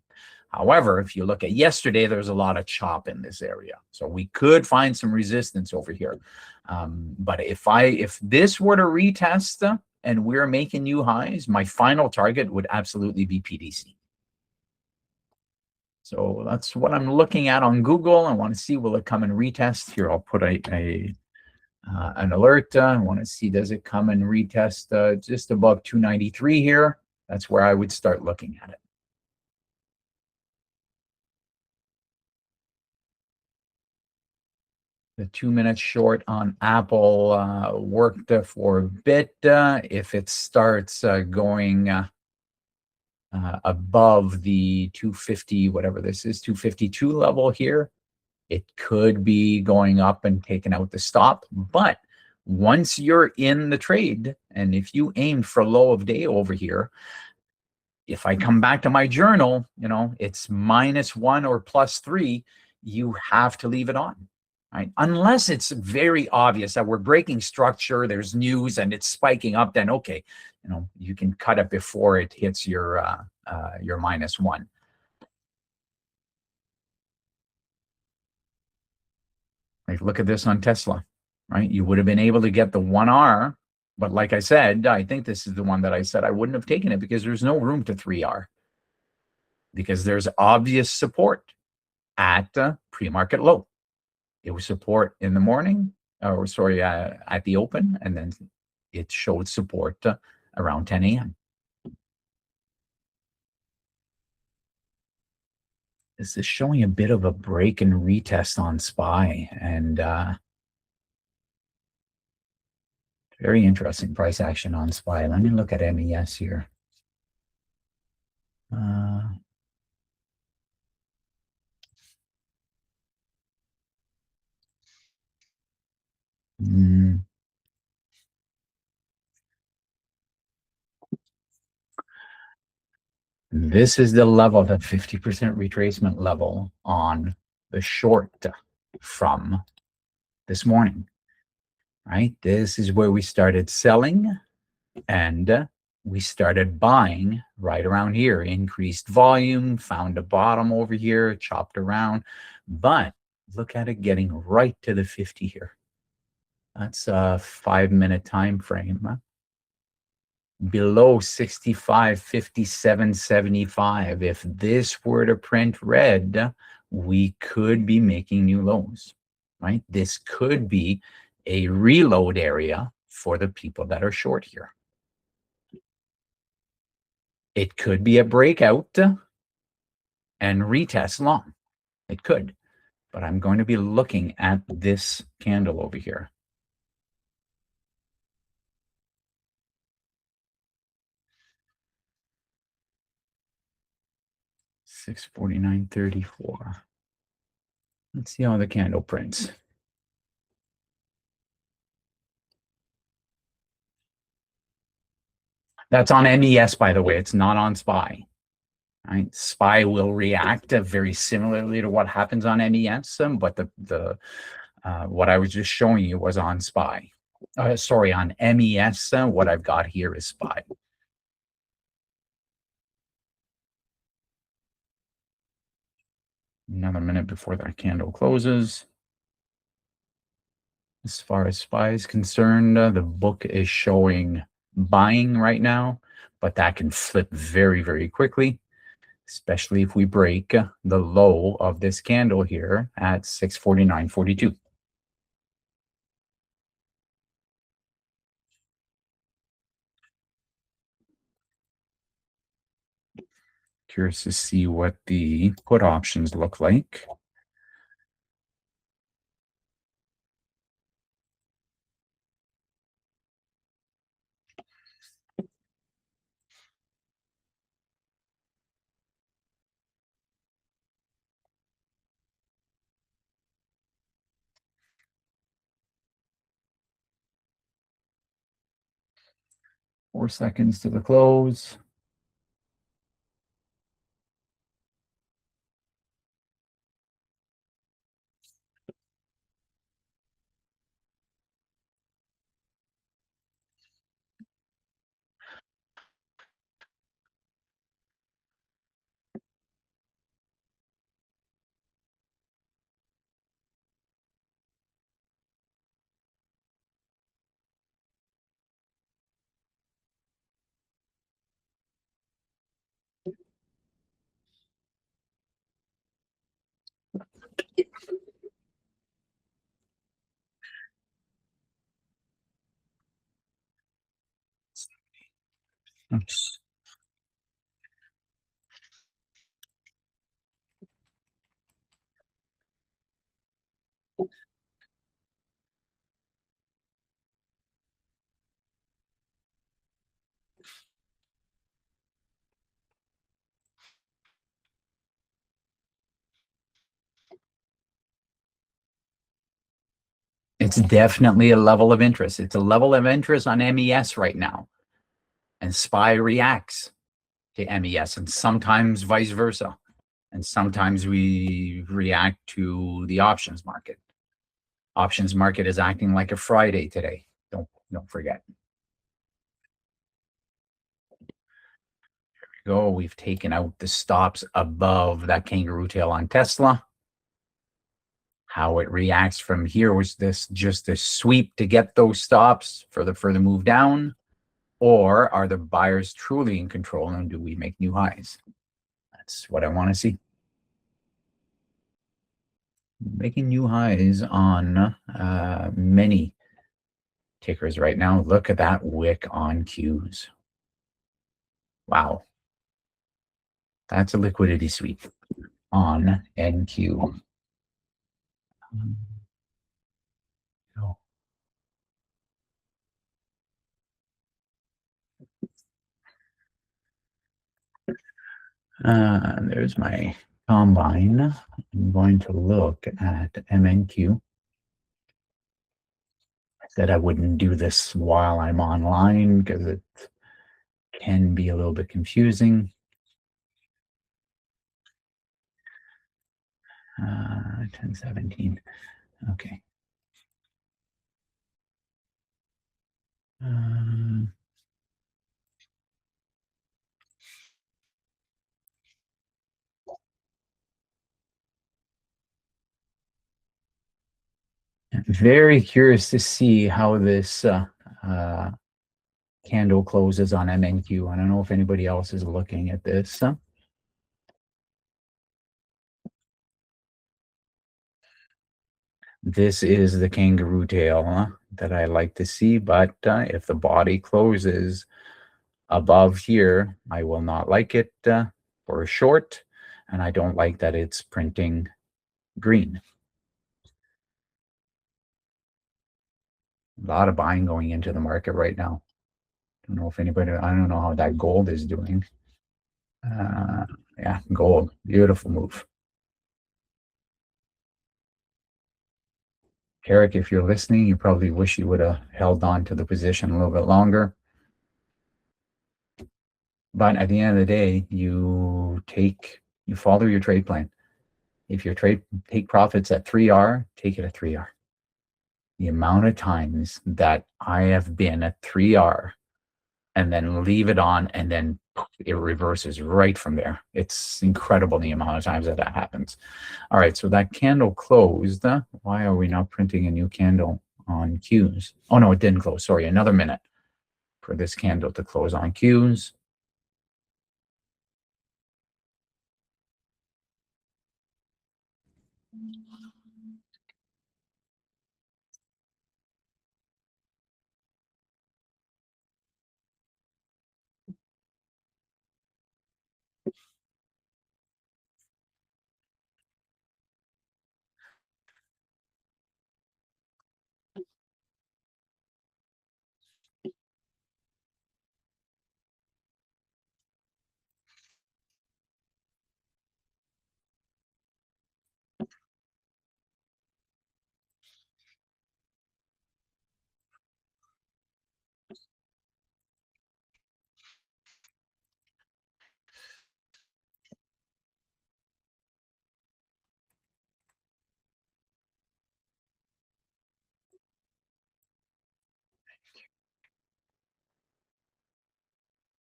However, if you look at yesterday, there's a lot of chop in this area, so we could find some resistance over here. But if this were to retest and we're making new highs, my final target would absolutely be PDC. So that's what I'm looking at on Google. I want to see, will it come and retest? Here, I'll put an alert. I want to see, does it come and retest just above 293 here? That's where I would start looking at it. The 2-minute short on Apple worked for a bit. If it starts going above the 250, whatever this is, 252 level here, it could be going up and taking out the stop. But once you're in the trade, and if you aim for low of day over here, if I come back to my journal, you know, it's -1 or +3, you have to leave it on, right? Unless it's very obvious that we're breaking structure, there's news and it's spiking up, then okay, you know, you can cut it before it hits your -1. Like, look at this on Tesla, right? You would have been able to get the 1R, but like I said, I think this is the one that I said I wouldn't have taken it because there's no room to 3R, because there's obvious support at pre-market low. It was support in the morning, or sorry, at the open, and then it showed support around 10 a.m. This is showing a bit of a break and retest on SPY, and very interesting price action on SPY. Let me look at MES here. This is the level, the 50% retracement level on the short from this morning, right? This is where we started selling and we started buying right around here. Increased volume, found a bottom over here, chopped around, but look at it getting right to the 50 here. That's a 5-minute time frame. Below 65, 57, 75. If this were to print red, we could be making new lows, right? This could be a reload area for the people that are short here. It could be a breakout and retest long. It could, but I'm going to be looking at this candle over here. $649.34. Let's see how the candle prints. That's on MES, by the way. It's not on SPY. Right? SPY will react very similarly to what happens on MES, but the what I was just showing you was on SPY. Sorry, on MES. What I've got here is SPY. Another minute before that candle closes. As far as SPY is concerned, the book is showing buying right now, but that can flip very, very quickly, especially if we break the low of this candle here at 649.42. Curious to see what the put options look like. Four seconds to the close. Oops. It's definitely a level of interest. It's a level of interest on MES right now. And SPY reacts to MES, and sometimes vice versa. And sometimes we react to the options market. Options market is acting like a Friday today. Don't forget. Here we go. We've taken out the stops above that kangaroo tail on Tesla. How it reacts from here was this just a sweep to get those stops for the further move down, or are the buyers truly in control and do we make new highs? That's what I want to see. Making new highs on many tickers right now. Look at that wick on Qs. Wow. That's a liquidity sweep on NQ. Oh. There's my combine. I'm going to look at MNQ. I said I wouldn't do this while I'm online because it can be a little bit confusing. 1017. Okay. Very curious to see how this candle closes on MNQ. I don't know if anybody else is looking at this. This is the kangaroo tail that I like to see, but if the body closes above here, I will not like it for a short, and I don't like that it's printing green. A lot of buying going into the market right now. I don't know if anybody, I don't know how that gold is doing. Yeah, gold, beautiful move. Eric, if you're listening, you probably wish you would have held on to the position a little bit longer. But at the end of the day, you follow your trade plan. If your take profits at 3R, take it at 3R. The amount of times that I have been at 3R and then leave it on and then it reverses right from there. It's incredible the amount of times that happens. All right, so that candle closed. Why are we not printing a new candle on Qs? Oh, no, it didn't close. Sorry, another minute for this candle to close on Qs.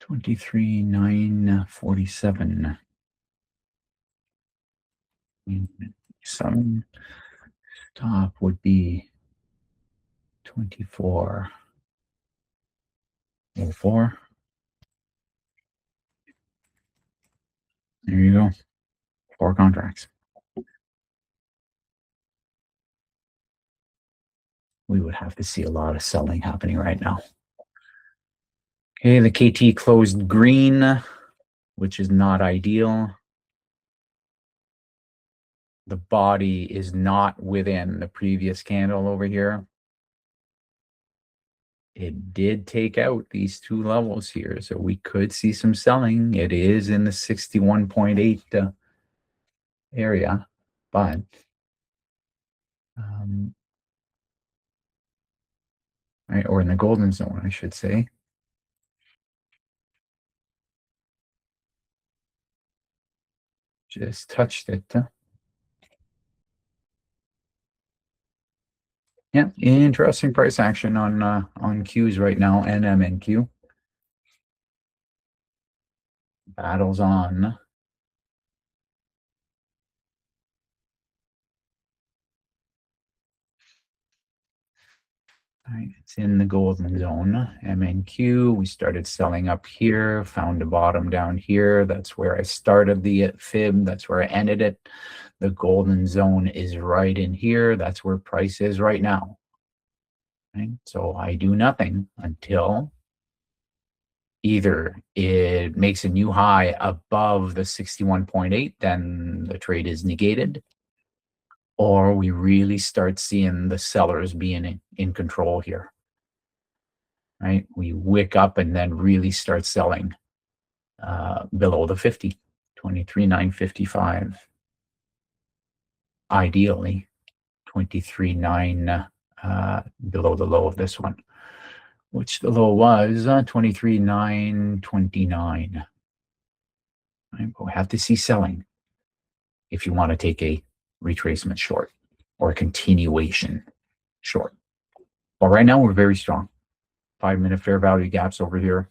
23,947. Some stop would be 24.04. There you go. 4 contracts. We would have to see a lot of selling happening right now. Okay, the KT closed green, which is not ideal. The body is not within the previous candle over here. It did take out these 2 levels here, so we could see some selling. It is in the 61.8 area, but right, or in the golden zone, I should say. Just touched it. Yeah, interesting price action on Qs right now, and MNQ. Battles on. Right, it's in the golden zone. MNQ, we started selling up here, found a bottom down here. That's where I started the fib. That's where I ended it. The golden zone is right in here. That's where price is right now. Right? So I do nothing until either it makes a new high above the 61.8, then the trade is negated, or we really start seeing the sellers being in control here. Right? We wick up and then really start selling below the 50, 23,955. Ideally, 23,9 below the low of this one, which the low was 23,929. Right? But we have to see selling if you want to take a retracement short or a continuation short. But right now, we're very strong. 5-minute fair value gaps over here.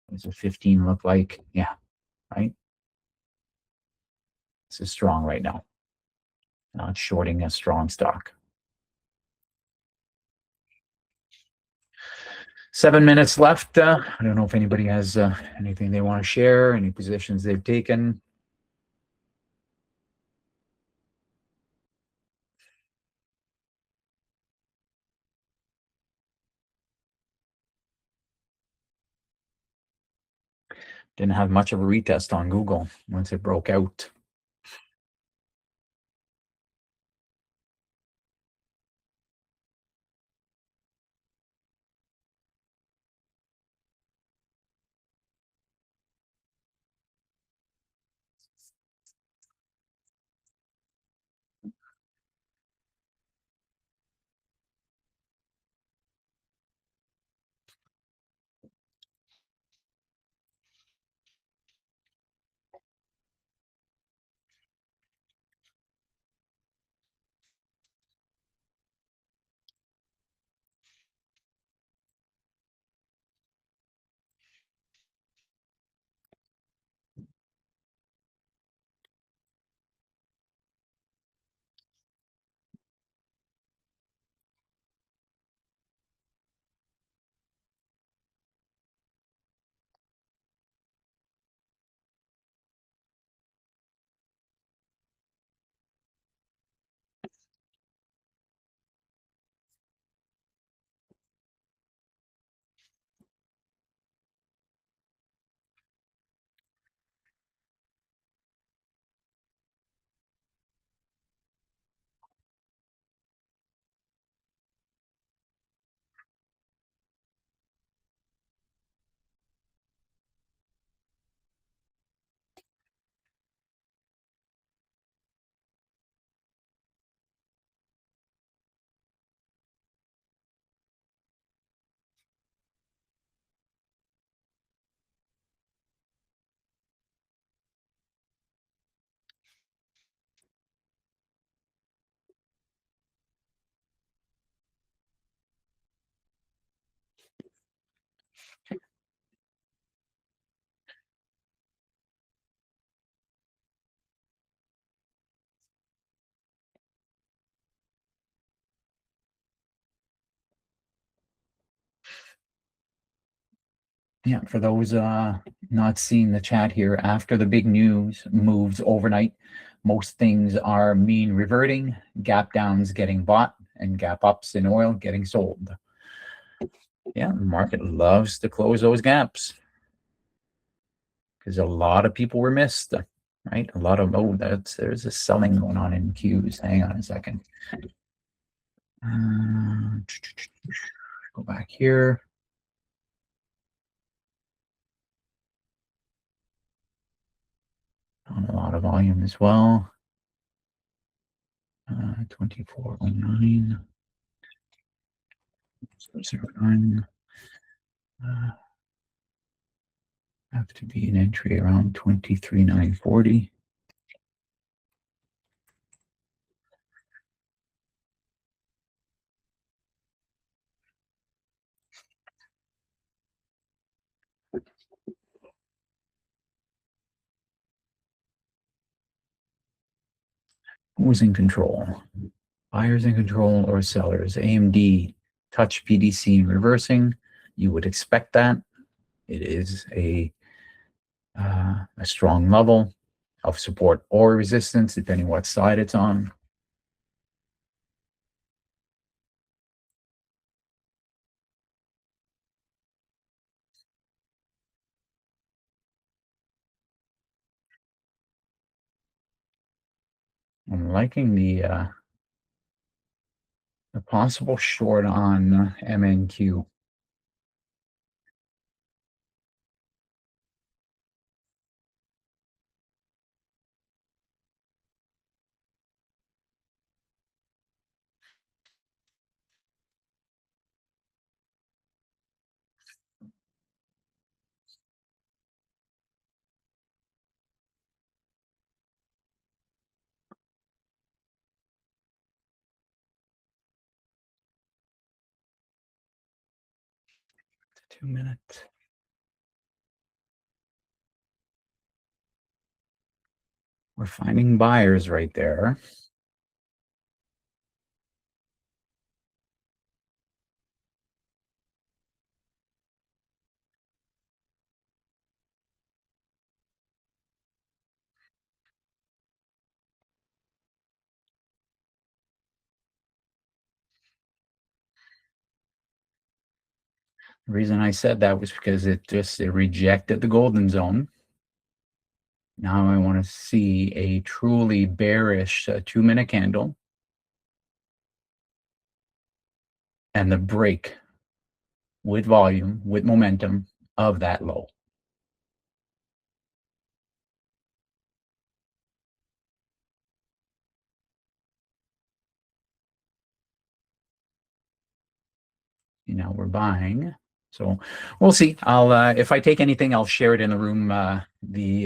What does a 15 look like? Yeah, right? This is strong right now. Not shorting a strong stock. 7 minutes left. I don't know if anybody has anything they want to share, any positions they've taken. Didn't have much of a retest on Google once it broke out. Yeah, for those not seeing the chat here, after the big news moves overnight, most things are mean reverting, gap downs getting bought, and gap ups in oil getting sold. Yeah, the market loves to close those gaps because a lot of people were missed, right? A lot of, there's a selling going on in Qs. Hang on a second. Go back here. On a lot of volume as well. 2409. 09. Have to be an entry around 23,940. Who's in control? Buyers in control or sellers? AMD touch PDC in reversing. You would expect that. It is a strong level of support or resistance, depending what side it's on. I'm liking the possible short on MNQ. Two minutes. We're finding buyers right there. The reason I said that was because it rejected the golden zone. Now I want to see a truly bearish 2-minute candle and the break with volume, with momentum of that low. Now we're buying. So we'll see. I'll if I take anything, I'll share it in the room, the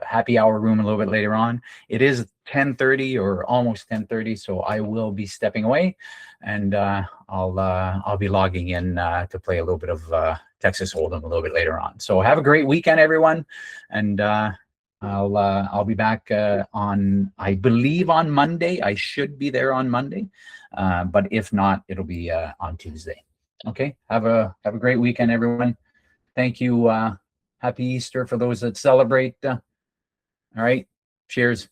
happy hour room a little bit later on. It is 10:30 or almost 10:30, so I will be stepping away, and I'll be logging in to play a little bit of Texas Hold'em a little bit later on. So have a great weekend, everyone, and I'll be back on, I believe, on Monday. I should be there on Monday, but if not, it'll be on Tuesday. Okay, have a great weekend, everyone. Thank you. Happy Easter for those that celebrate. All right, cheers.